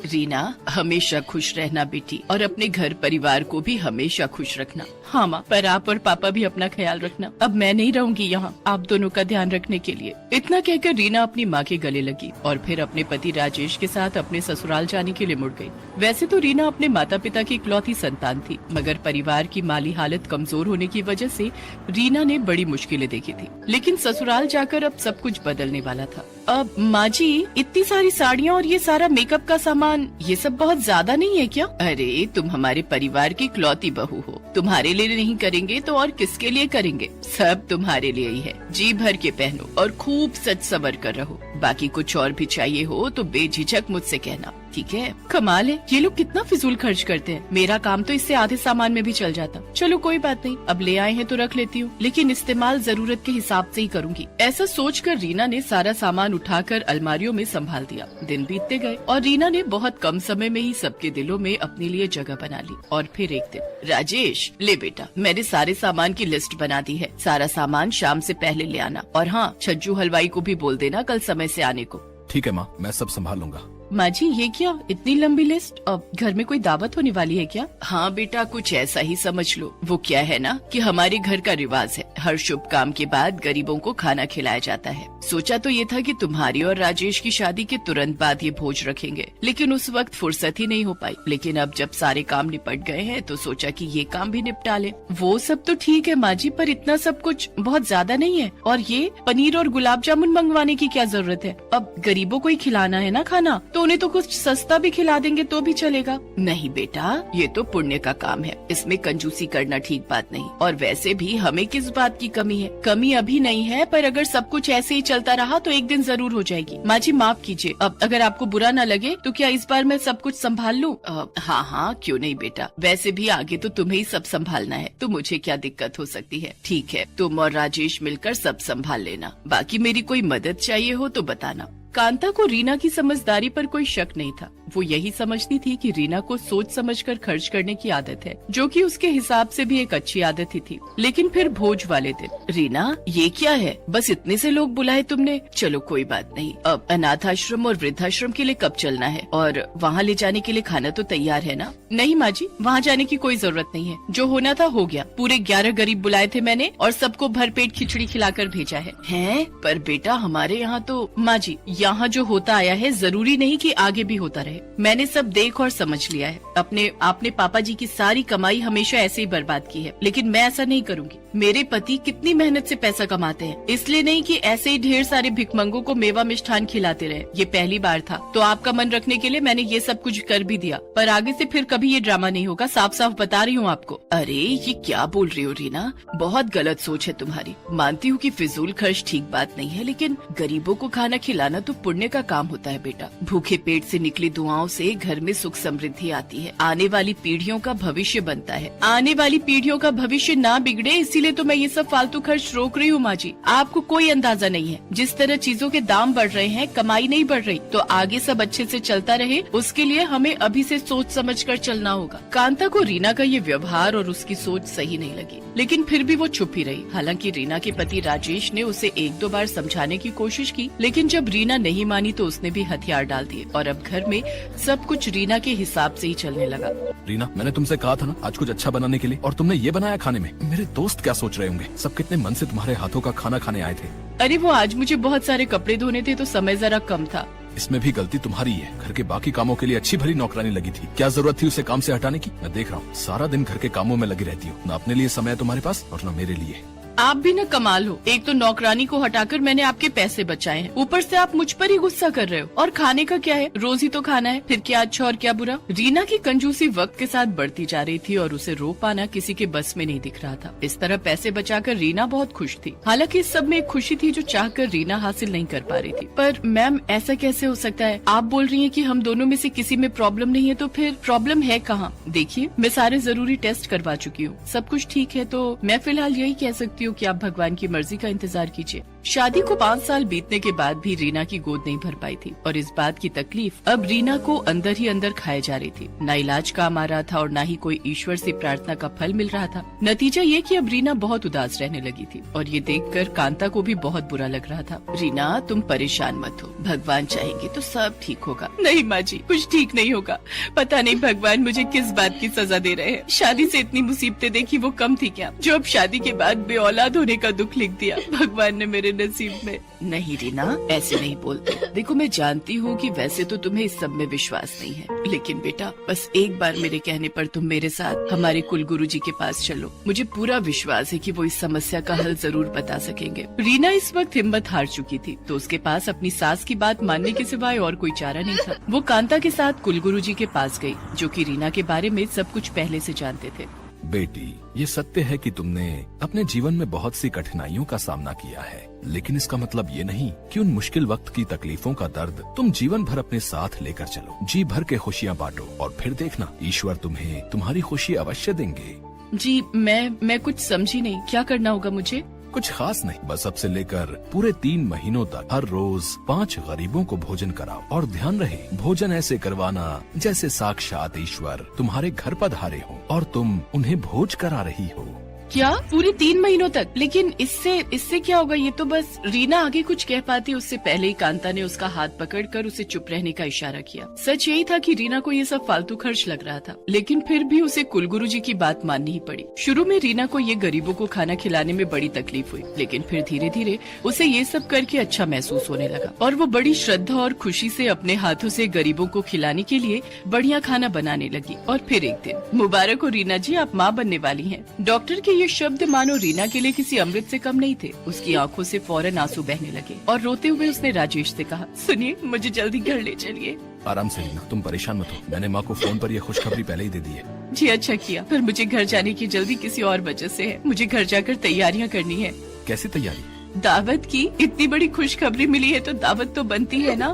रीना, हमेशा खुश रहना बेटी, और अपने घर परिवार को भी हमेशा खुश रखना। हाँ माँ, पर आप और पापा भी अपना ख्याल रखना। अब मैं नहीं रहूंगी यहाँ आप दोनों का ध्यान रखने के लिए। इतना कहकर रीना अपनी माँ के गले लगी और फिर अपने पति राजेश के साथ अपने ससुराल जाने के लिए मुड़ गई। वैसे तो रीना अपने माता पिता की इकलौती संतान थी, मगर परिवार की माली हालत कमजोर होने की वजह से रीना ने बड़ी मुश्किलें देखी थी। लेकिन ससुराल जाकर अब सब कुछ बदलने वाला था। अब माँ जी, इतनी सारी साड़ियाँ और ये सारा मेकअप का सामान, ये सब बहुत ज्यादा नहीं है क्या? अरे तुम हमारे परिवार की इकलौती बहू हो, तुम्हारे लिए नहीं करेंगे तो और किसके लिए करेंगे? सब तुम्हारे लिए ही है। जी भर के पहनो और खूब सज सवर कर रहो। बाकी कुछ और भी चाहिए हो तो बेझिझक मुझसे कहना, ठीक है? कमाल है, ये लोग कितना फिजूल खर्च करते हैं। मेरा काम तो इससे आधे सामान में भी चल जाता। चलो कोई बात नहीं, अब ले आए हैं तो रख लेती हूँ, लेकिन इस्तेमाल जरूरत के हिसाब से ही करूंगी। ऐसा सोचकर रीना ने सारा सामान उठाकर अलमारियों में संभाल दिया। दिन बीतते गए और रीना ने बहुत कम समय में ही सबके दिलों में अपने लिए जगह बना ली। और फिर एक दिन, राजेश ले बेटा, मैंने सारे सामान की लिस्ट बना दी है, सारा सामान शाम से पहले ले आना। और हाँ, छज्जू हलवाई को भी बोल देना कल समय से आने को। ठीक है माँ, मैं सब संभाल लूंगा। माँ जी, ये क्या इतनी लंबी लिस्ट? अब घर में कोई दावत होने वाली है क्या? हाँ बेटा, कुछ ऐसा ही समझ लो। वो क्या है ना कि हमारे घर का रिवाज है, हर शुभ काम के बाद गरीबों को खाना खिलाया जाता है। सोचा तो ये था कि तुम्हारी और राजेश की शादी के तुरंत बाद ये भोज रखेंगे, लेकिन उस वक्त फुर्सत ही नहीं हो पाई। लेकिन अब जब सारे काम निपट गए हैं तो सोचा कि ये काम भी निपटा ले। वो सब तो ठीक है माँ जी, पर इतना सब कुछ बहुत ज्यादा नहीं है। और ये पनीर और गुलाब जामुन मंगवाने की क्या जरूरत है? अब गरीबों को ही खिलाना है ना खाना, तो उन्हें तो कुछ सस्ता भी खिला देंगे तो भी चलेगा। नहीं बेटा, ये तो पुण्य का काम है, इसमें कंजूसी करना ठीक बात नहीं। और वैसे भी हमें किस बात की कमी है? कमी अभी नहीं है, पर अगर सब कुछ ऐसे ही चलता रहा तो एक दिन जरूर हो जाएगी। माँ जी माफ कीजिए, अब अगर आपको बुरा न लगे तो क्या इस बार मैं सब कुछ संभाल लूँ? हाँ हाँ, क्यों नहीं बेटा, वैसे भी आगे तो तुम्हें ही सब संभालना है, तो मुझे क्या दिक्कत हो सकती है। ठीक है, तुम और राजेश मिलकर सब संभाल लेना, बाकी मेरी कोई मदद चाहिए हो तो बताना। कांता को रीना की समझदारी पर कोई शक नहीं था। वो यही समझती थी कि रीना को सोच समझकर खर्च करने की आदत है, जो कि उसके हिसाब से भी एक अच्छी आदत ही थी। लेकिन फिर भोज वाले दिन, रीना ये क्या है, बस इतने से लोग बुलाए तुमने? चलो कोई बात नहीं, अब अनाथाश्रम और वृद्धाश्रम के लिए कब चलना है, और वहाँ ले जाने के लिए खाना तो तैयार है ना? नहीं माँ जी, वहाँ जाने की कोई जरूरत नहीं है, जो होना था हो गया। पूरे 11 गरीब बुलाए थे मैंने और सबको भरपेट खिचड़ी खिलाकर भेजा है। हैं? पर बेटा हमारे यहाँ तो माँ जी, यहाँ जो होता आया है जरूरी नहीं कि आगे भी होता रहे। मैंने सब देख और समझ लिया है। आपने पापा जी की सारी कमाई हमेशा ऐसे ही बर्बाद की है, लेकिन मैं ऐसा नहीं करूँगी। मेरे पति कितनी मेहनत से पैसा कमाते हैं, इसलिए नहीं कि ऐसे ही ढेर सारे भिखमंगों को मेवा मिष्ठान खिलाते रहे। ये पहली बार था, तो आपका मन रखने के लिए मैंने ये सब कुछ कर भी दिया, पर आगे से फिर कभी ये ड्रामा नहीं होगा, साफ साफ बता रही हूँ आपको। अरे ये क्या बोल रही हो रीना, बहुत गलत सोच है तुम्हारी। मानती हूँ कि फिजूल खर्च ठीक बात नहीं है, लेकिन गरीबों को खाना खिलाना तो पुण्य का काम होता है बेटा। भूखे पेट से निकली दुआओं से घर में सुख समृद्धि आती है, आने वाली पीढ़ियों का भविष्य बनता है। आने वाली पीढ़ियों का भविष्य ना बिगड़े, इसीलिए तो मैं ये सब फालतू खर्च रोक रही हूँ माँ जी। आपको कोई अंदाजा नहीं है, जिस तरह चीजों के दाम बढ़ रहे हैं, कमाई नहीं बढ़ रही, तो आगे सब अच्छे से चलता रहे उसके लिए हमें अभी से सोच समझ कर चलना होगा। कांता को रीना का ये व्यवहार और उसकी सोच सही नहीं लगी, लेकिन फिर भी वो चुप ही रही। हालांकि रीना के पति राजेश ने उसे 1-2 बार समझाने की कोशिश की, लेकिन जब रीना नहीं मानी तो उसने भी हथियार डाल दिए और अब घर में सब कुछ रीना के हिसाब से ही चलने लगा। रीना, मैंने तुमसे कहा था ना आज कुछ अच्छा बनाने के लिए, और तुमने ये बनाया खाने में। मेरे दोस्त क्या सोच रहे होंगे? सब कितने मन से तुम्हारे हाथों का खाना खाने आए थे। अरे वो आज मुझे बहुत सारे कपड़े धोने थे तो समय जरा कम था। इसमें भी गलती तुम्हारी है। घर के बाकी कामों के लिए अच्छी भली नौकरानी लगी थी, क्या जरूरत थी उसे काम से हटाने की? मैं देख रहा हूँ सारा दिन घर के कामों में लगी रहती हो, न अपने लिए समय है तुम्हारे पास और न मेरे लिए। आप भी न कमाल हो, एक तो नौकरानी को हटाकर मैंने आपके पैसे बचाए हैं, ऊपर से आप मुझ पर ही गुस्सा कर रहे हो। और खाने का क्या है, रोज ही तो खाना है, फिर क्या अच्छा और क्या बुरा। रीना की कंजूसी वक्त के साथ बढ़ती जा रही थी और उसे रोक पाना किसी के बस में नहीं दिख रहा था। इस तरह पैसे बचाकर रीना बहुत खुश थी। हालांकि इस सब में एक खुशी थी जो चाहकर रीना हासिल नहीं कर पा रही थी। पर मैम ऐसा कैसे हो सकता है? आप बोल रही है कि हम दोनों में से किसी में प्रॉब्लम नहीं है, तो फिर प्रॉब्लम है कहाँ? देखिए मैं सारे जरूरी टेस्ट करवा चुकी हूँ, सब कुछ ठीक है, तो मैं फिलहाल यही कह सकती हूँ हूँ कि आप भगवान की मर्जी का इंतजार कीजिए। शादी को 5 साल बीतने के बाद भी रीना की गोद नहीं भर पाई थी और इस बात की तकलीफ अब रीना को अंदर ही अंदर खाए जा रही थी। न इलाज काम आ रहा था और न ही कोई ईश्वर से प्रार्थना का फल मिल रहा था। नतीजा ये कि अब रीना बहुत उदास रहने लगी थी और ये देखकर कांता को भी बहुत बुरा लग रहा था। रीना, तुम परेशान मत हो, भगवान चाहेंगे तो सब ठीक होगा। नहीं माँ जी, कुछ ठीक नहीं होगा। पता नहीं भगवान मुझे किस बात की सजा दे रहे हैं। शादी से इतनी मुसीबतें देखी वो कम थी क्या, जो अब शादी के बाद बेऔलाद होने का दुख लिख दिया भगवान ने मेरे नसीब में। नहीं रीना, ऐसे नहीं बोलते। देखो मैं जानती हूँ कि वैसे तो तुम्हें इस सब में विश्वास नहीं है, लेकिन बेटा बस एक बार मेरे कहने पर तुम मेरे साथ हमारे कुल गुरुजी के पास चलो। मुझे पूरा विश्वास है कि वो इस समस्या का हल जरूर बता सकेंगे। रीना इस वक्त हिम्मत हार चुकी थी तो उसके पास अपनी सास की बात मानने के सिवाय और कोई चारा नहीं था। वो कांता के साथ कुल गुरुजी के पास गई, जो कि रीना के बारे में सब कुछ पहले से जानते थे। बेटी, ये सत्य है कि तुमने अपने जीवन में बहुत सी कठिनाइयों का सामना किया है, लेकिन इसका मतलब ये नहीं कि उन मुश्किल वक्त की तकलीफों का दर्द तुम जीवन भर अपने साथ लेकर चलो। जी भर के खुशियाँ बांटो और फिर देखना ईश्वर तुम्हें तुम्हारी खुशी अवश्य देंगे। जी मैं कुछ समझी नहीं, क्या करना होगा मुझे? कुछ खास नहीं, बस अब से लेकर पूरे 3 महीनों तक हर रोज 5 गरीबों को भोजन कराओ और ध्यान रहे भोजन ऐसे करवाना जैसे साक्षात ईश्वर तुम्हारे घर पधारे हो और तुम उन्हें भोज करा रही हो। क्या पूरे 3 महीनों तक? लेकिन इससे क्या होगा? ये तो बस रीना आगे कुछ कह पाती उससे पहले ही कांता ने उसका हाथ पकड़कर उसे चुप रहने का इशारा किया। सच यही था कि रीना को ये सब फालतू खर्च लग रहा था, लेकिन फिर भी उसे कुलगुरुजी की बात माननी ही पड़ी। शुरू में रीना को ये गरीबों को खाना खिलाने में बड़ी तकलीफ हुई, लेकिन फिर धीरे धीरे उसे ये सब करके अच्छा महसूस होने लगा और वो बड़ी श्रद्धा और खुशी से अपने हाथों से गरीबों को खिलाने के लिए बढ़िया खाना बनाने लगी। और फिर एक दिन, मुबारक हो रीना जी, आप माँ बनने वाली हैं। डॉक्टर के ये शब्द मानो रीना के लिए किसी अमृत से कम नहीं थे। उसकी आंखों से फौरन आंसू बहने लगे और रोते हुए उसने राजेश से कहा, सुनिए मुझे जल्दी घर ले चलिए। आराम से रीना, तुम परेशान मत हो, मैंने माँ को फोन पर यह खुशखबरी पहले ही दे दी है। जी अच्छा किया, पर मुझे घर जाने की जल्दी किसी और वजह से है। मुझे घर जाकर तैयारियाँ करनी है। कैसी तैयारी? दावत की। इतनी बड़ी खुशखबरी मिली है तो दावत तो बनती है ना।